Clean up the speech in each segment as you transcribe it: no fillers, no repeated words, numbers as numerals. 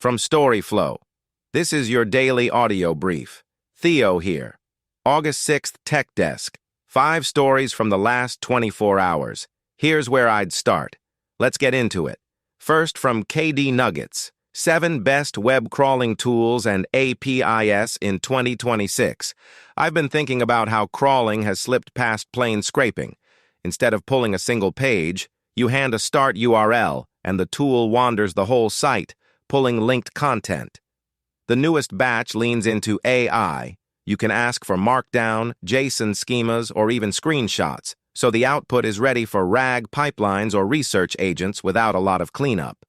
From storyflo. This is your daily audio brief. Theo here. August 6th Tech Desk. 5 stories from the last 24 hours. Here's where I'd start. Let's get into it. First, from KDnuggets. 7 best web crawling tools and APIs in 2026. I've been thinking about how crawling has slipped past plain scraping. Instead of pulling a single page, you hand a start URL, and the tool wanders the whole site, pulling linked content. The newest batch leans into AI. You can ask for Markdown, JSON schemas, or even screenshots, so the output is ready for RAG pipelines or research agents without a lot of cleanup.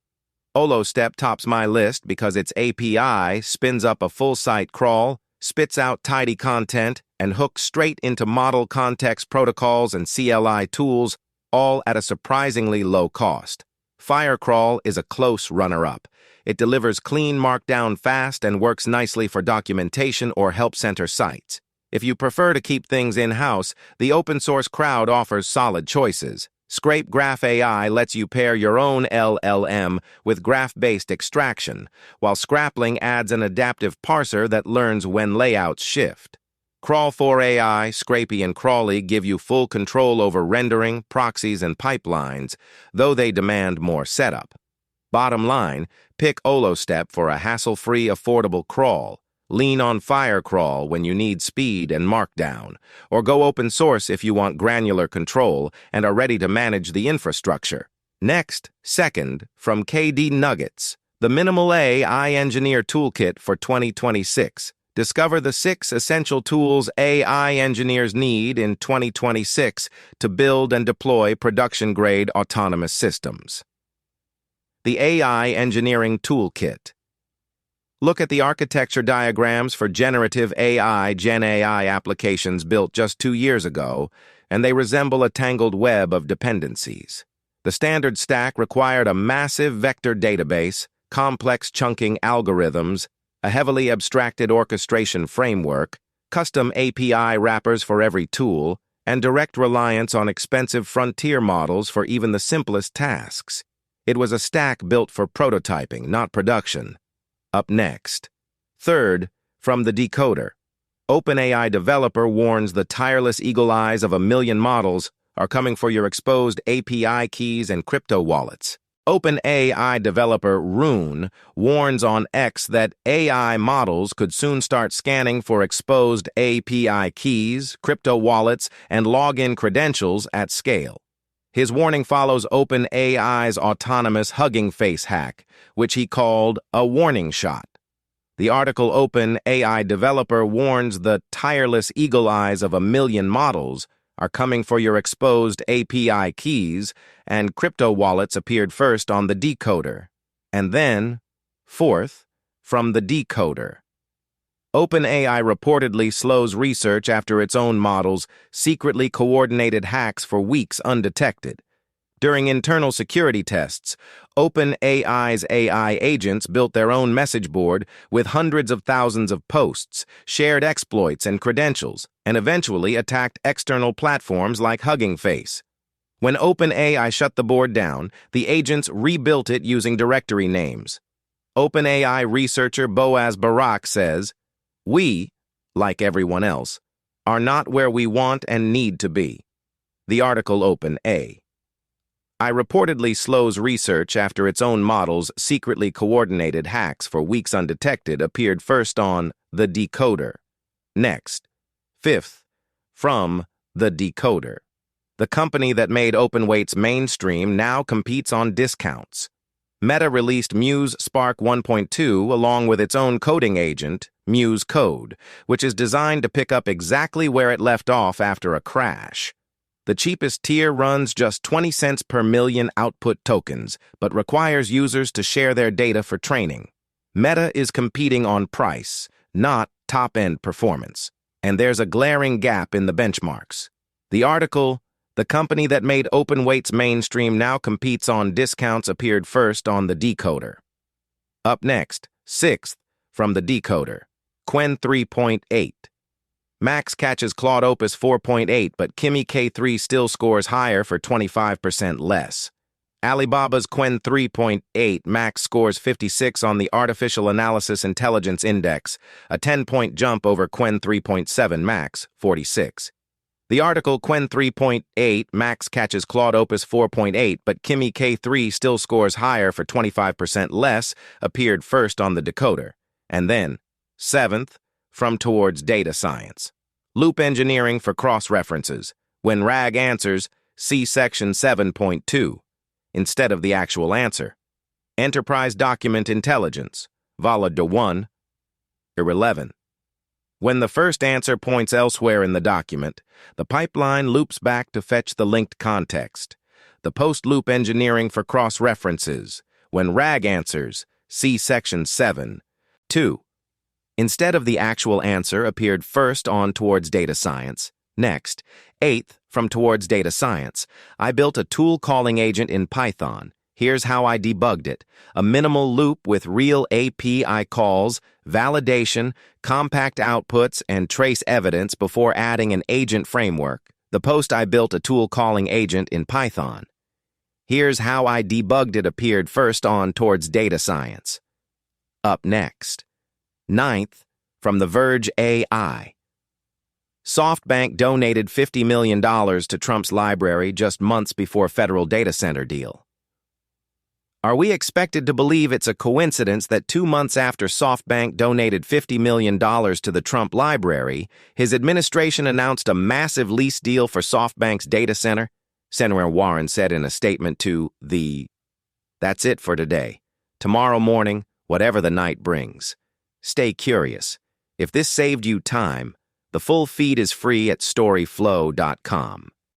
Olostep tops my list because its API spins up a full-site crawl, spits out tidy content, and hooks straight into model context protocols and CLI tools, all at a surprisingly low cost. Firecrawl is a close runner-up. It delivers clean Markdown fast and works nicely for documentation or help center sites. If you prefer to keep things in-house, the open-source crowd offers solid choices. ScrapeGra AI lets you pair your own LLM with graph-based extraction, while Scrapling adds an adaptive parser that learns when layouts shift. Crawl4 AI, Scrapey, and Crawly give you full control over rendering, proxies, and pipelines, though they demand more setup. Bottom line, pick Olostep for a hassle-free, affordable crawl. Lean on Firecrawl when you need speed and Markdown, or go open source if you want granular control and are ready to manage the infrastructure. Next, second, from KDnuggets, the Minimal AI Engineer Toolkit for 2026. Discover the 6 essential tools AI engineers need in 2026 to build and deploy production-grade autonomous systems. The AI Engineering Toolkit. Look at the architecture diagrams for generative AI, Gen AI applications built just 2 years ago, and they resemble a tangled web of dependencies. The standard stack required a massive vector database, complex chunking algorithms, a heavily abstracted orchestration framework, custom API wrappers for every tool, and direct reliance on expensive frontier models for even the simplest tasks. It was a stack built for prototyping, not production. Up next. Third, from the Decoder. OpenAI developer warns the tireless eagle eyes of 1 million models are coming for your exposed API keys and crypto wallets. OpenAI developer Rune warns on X that AI models could soon start scanning for exposed API keys, crypto wallets, and login credentials at scale. His warning follows OpenAI's autonomous Hugging Face hack, which he called a warning shot. The article OpenAI developer warns the tireless eagle eyes of 1 million models are coming for your exposed API keys, and crypto wallets appeared first on the Decoder. And then, fourth, from the Decoder. OpenAI reportedly slows research after its own models secretly coordinated hacks for weeks undetected. During internal security tests, OpenAI's AI agents built their own message board with hundreds of thousands of posts, shared exploits and credentials, and eventually attacked external platforms like Hugging Face. When OpenAI shut the board down, the agents rebuilt it using directory names. OpenAI researcher Boaz Barak says, "We, like everyone else, are not where we want and need to be." The article OpenAI reportedly slows research after its own models secretly coordinated hacks for weeks undetected appeared first on the Decoder. Next, fifth, from the Decoder. The company that made openweights mainstream now competes on discounts. Meta released Muse Spark 1.2 along with its own coding agent, Muse Code, which is designed to pick up exactly where it left off after a crash. The cheapest tier runs just 20 cents per million output tokens, but requires users to share their data for training. Meta is competing on price, not top-end performance, and there's a glaring gap in the benchmarks. The article, "The company that made openweights mainstream now competes on discounts," appeared first on the Decoder. Up next, sixth, from the Decoder, Qwen 3.8. Max catches Claude Opus 4.8, but Kimi K3 still scores higher for 25% less. Alibaba's Qwen 3.8 Max scores 56 on the Artificial Analysis Intelligence Index, a 10-point jump over Qwen 3.7 Max, 46. The article Qwen 3.8 Max catches Claude Opus 4.8, but Kimi K3 still scores higher for 25% less, appeared first on the decoder. And then, 7th, from Towards Data Science. Loop engineering for cross-references. When RAG answers, see section 7.2. Instead of the actual answer. Enterprise Document Intelligence, Vala de 1, irrelevant. When the first answer points elsewhere in the document, the pipeline loops back to fetch the linked context. The post-loop engineering for cross-references. When RAG answers, see section 7. 2. Instead of the actual answer appeared first on Towards Data Science. Next, 8th, from Towards Data Science, I built a tool calling agent in Python. Here's how I debugged it. A minimal loop with real API calls, validation, compact outputs, and trace evidence before adding an agent framework. The post I built a tool calling agent in Python. Here's how I debugged it appeared first on Towards Data Science. Up next. 9th, from The Verge AI. SoftBank donated $50 million to Trump's library just months before federal data center deal. Are we expected to believe it's a coincidence that 2 months after SoftBank donated $50 million to the Trump library, his administration announced a massive lease deal for SoftBank's data center? Senator Warren said in a statement to the... That's it for today. Tomorrow morning, whatever the night brings. Stay curious. If this saved you time, the full feed is free at storyflo.com.